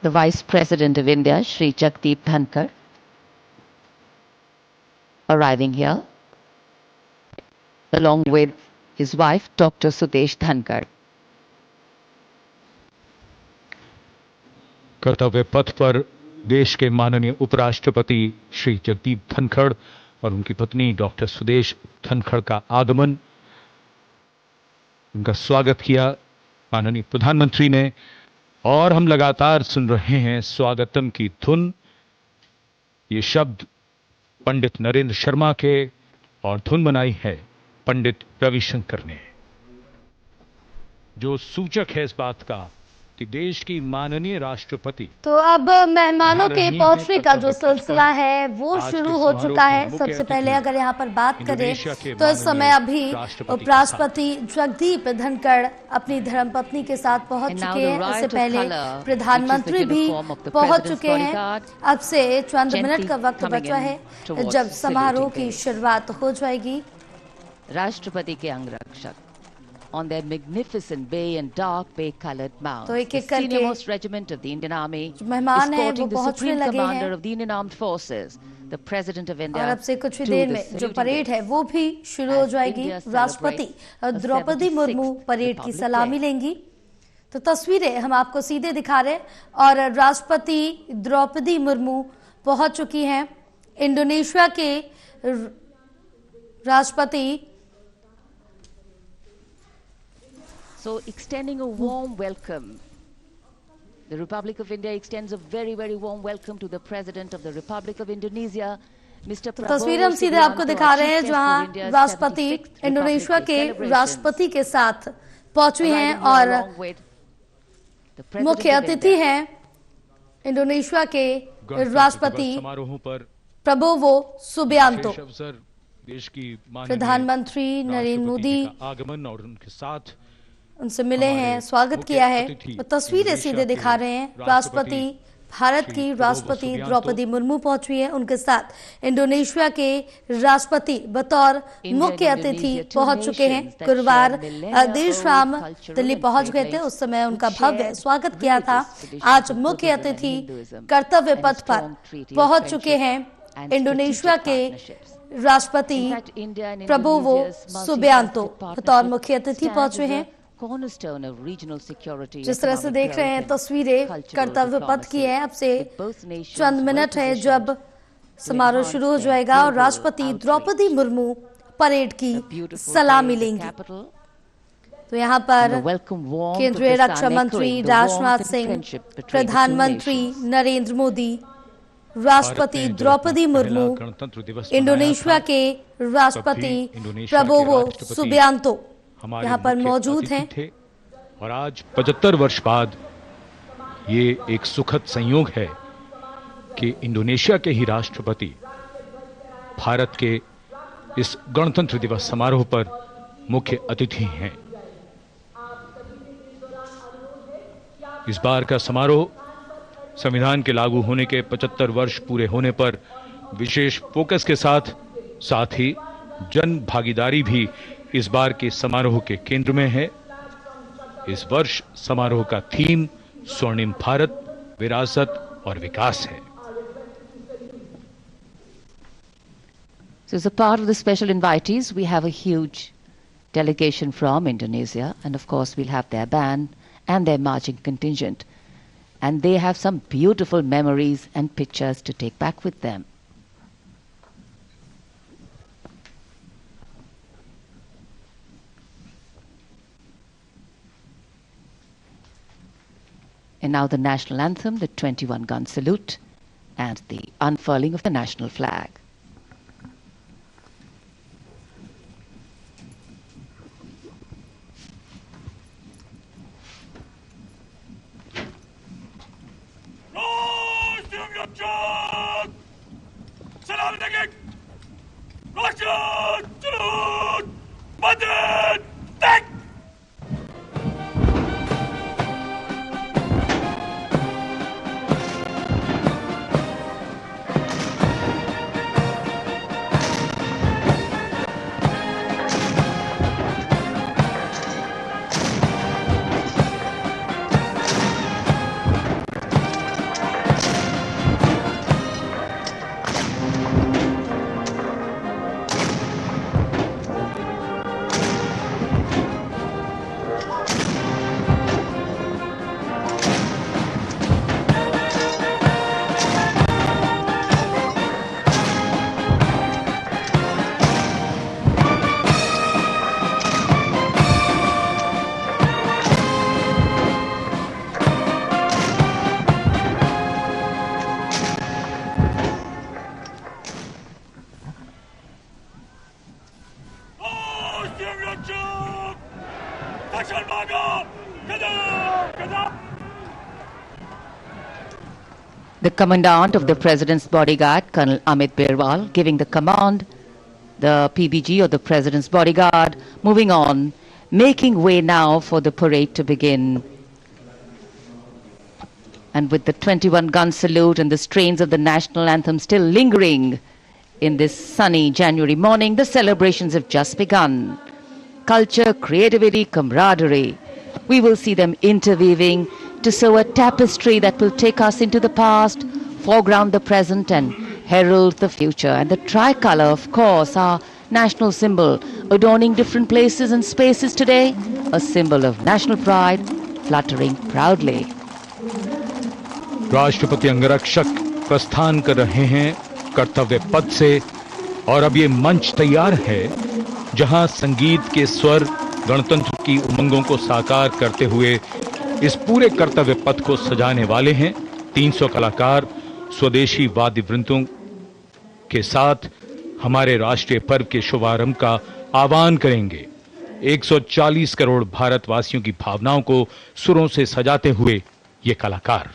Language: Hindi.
the Vice President of India, Shri Jagdeep Dhankar, arriving here, along with his wife, Dr. Sudesh Dhankar. कर्तव्य पथ पर देश के माननीय उपराष्ट्रपति श्री जगदीप धनखड़ और उनकी पत्नी डॉक्टर सुदेश धनखड़ का आगमन, उनका स्वागत किया माननीय प्रधानमंत्री ने। और हम लगातार सुन रहे हैं स्वागतम की धुन। ये शब्द पंडित नरेंद्र शर्मा के और धुन बनाई है पंडित रविशंकर ने, जो सूचक है इस बात का कि देश की माननीय राष्ट्रपति। तो अब मेहमानों के पहुंचने का जो सिलसिला है वो शुरू हो चुका है। सबसे पहले अगर यहाँ पर बात करें तो इस समय अभी उपराष्ट्रपति जगदीप धनखड़ अपनी धर्मपत्नी के साथ पहुंच चुके हैं। उससे पहले प्रधानमंत्री भी पहुंच चुके हैं। अब से चंद मिनट का वक्त बचा है जब समारोह की शुरुआत हो जाएगी। राष्ट्रपति के अंगरक्षक on their magnificent bay and dark bay-colored mounts. तो एक-एक the करके senior-most regiment of the Indian Army, मेहमान हैं वो escorting the पहुंचने Supreme लगे Commander हैं। of the Indian Armed Forces, the President of India. और अब से कुछ ही to देर the में जो saluting परेड है desk. वो भी शुरू हो As जाएगी। India राष्ट्रपति celebrates Draupadi the Murmu 76th parade की Republic सलामी Day. लेंगी। तो तस्वीरें हम आपको सीधे दिखा रहे हैं और राष्ट्रपति द्रौपदी मुर्मू पहुंच चुकी हैं। इंडोनेशिया के राष्ट्रपति So, extending a warm welcome. The Republic of India extends a very, very warm welcome to the President of the Republic of Indonesia, Mr. तो तस्वीरें हम सीधे आपको दिखा रहे हैं जहां राष्ट्रपति इंडोनेशिया के राष्ट्रपति के साथ पहुंची हैं और मुख्य अतिथि हैं इंडोनेशिया के राष्ट्रपति समारोहों पर प्रबोवो सुबियांतो। देश की प्रधानमंत्री नरेंद्र मोदी आगमन और उनके साथ उनसे मिले हैं, स्वागत किया है। तो तस्वीरें सीधे दिखा रहे हैं। राष्ट्रपति भारत की राष्ट्रपति द्रौपदी मुर्मू पहुंची है, उनके साथ इंडोनेशिया के राष्ट्रपति बतौर मुख्य अतिथि पहुंच चुके हैं। गुरुवार देर शाम दिल्ली पहुंच गए थे, उस समय उनका भव्य स्वागत किया था। आज मुख्य अतिथि कर्तव्य पथ पर पहुंच चुके हैं इंडोनेशिया के राष्ट्रपति प्रबोवो सुबियांतो बतौर मुख्य अतिथि पहुंचे हैं। जिस तरह से देख रहे हैं तस्वीरें कर्तव्य पथ की है। अब से चंद मिनट है जब समारोह शुरू हो जाएगा और राष्ट्रपति द्रौपदी मुर्मू परेड की सलामी लेंगी। तो यहाँ पर केंद्रीय रक्षा मंत्री राजनाथ सिंह, प्रधानमंत्री नरेंद्र मोदी, राष्ट्रपति द्रौपदी मुर्मू, इंडोनेशिया के राष्ट्रपति प्रबोवो सुबियांतो यहाँ पर मौजूद हैं। और आज 75 वर्ष बाद ये एक सुखद संयोग है कि इंडोनेशिया के ही राष्ट्रपति भारत के इस गणतंत्र दिवस समारोह पर मुख्य अतिथि हैं। इस बार का समारोह संविधान के लागू होने के 75 वर्ष पूरे होने पर विशेष फोकस के साथ ही जन भागीदारी भी इस बार के समारोह के केंद्र में है। इस वर्ष समारोह का थीम स्वर्णिम भारत, विरासत और विकास है। So, as a part of the special invitees, we have a huge delegation from Indonesia, and of course we'll have their band and their marching contingent, and they have some beautiful memories and pictures to take back with them. And now the national anthem, the 21-gun salute, and the unfurling of the national flag. The commandant of the President's bodyguard, Colonel Amit Berwal, giving the command, the PBG or the President's bodyguard, moving on, making way now for the parade to begin. And with the 21-gun salute and the strains of the national anthem still lingering in this sunny January morning, the celebrations have just begun. Culture, creativity, camaraderie. We will see them interweaving to sew a tapestry that will take us into the past, foreground the present and herald the future. And the tricolour, of course, our national symbol, adorning different places and spaces today, a symbol of national pride, fluttering proudly. राष्ट्रपति अंगरक्षक प्रस्थान कर रहे हैं कर्तव्य पथ से और अब ये मंच तैयार है जहां संगीत के स्वर गणतंत्र की उमंगों को साकार करते हुए इस पूरे कर्तव्य पथ को सजाने वाले हैं। 300 कलाकार स्वदेशी वाद्य वृंदों के साथ हमारे राष्ट्रीय पर्व के शुभारंभ का आह्वान करेंगे। 140 करोड़ भारतवासियों की भावनाओं को सुरों से सजाते हुए ये कलाकार।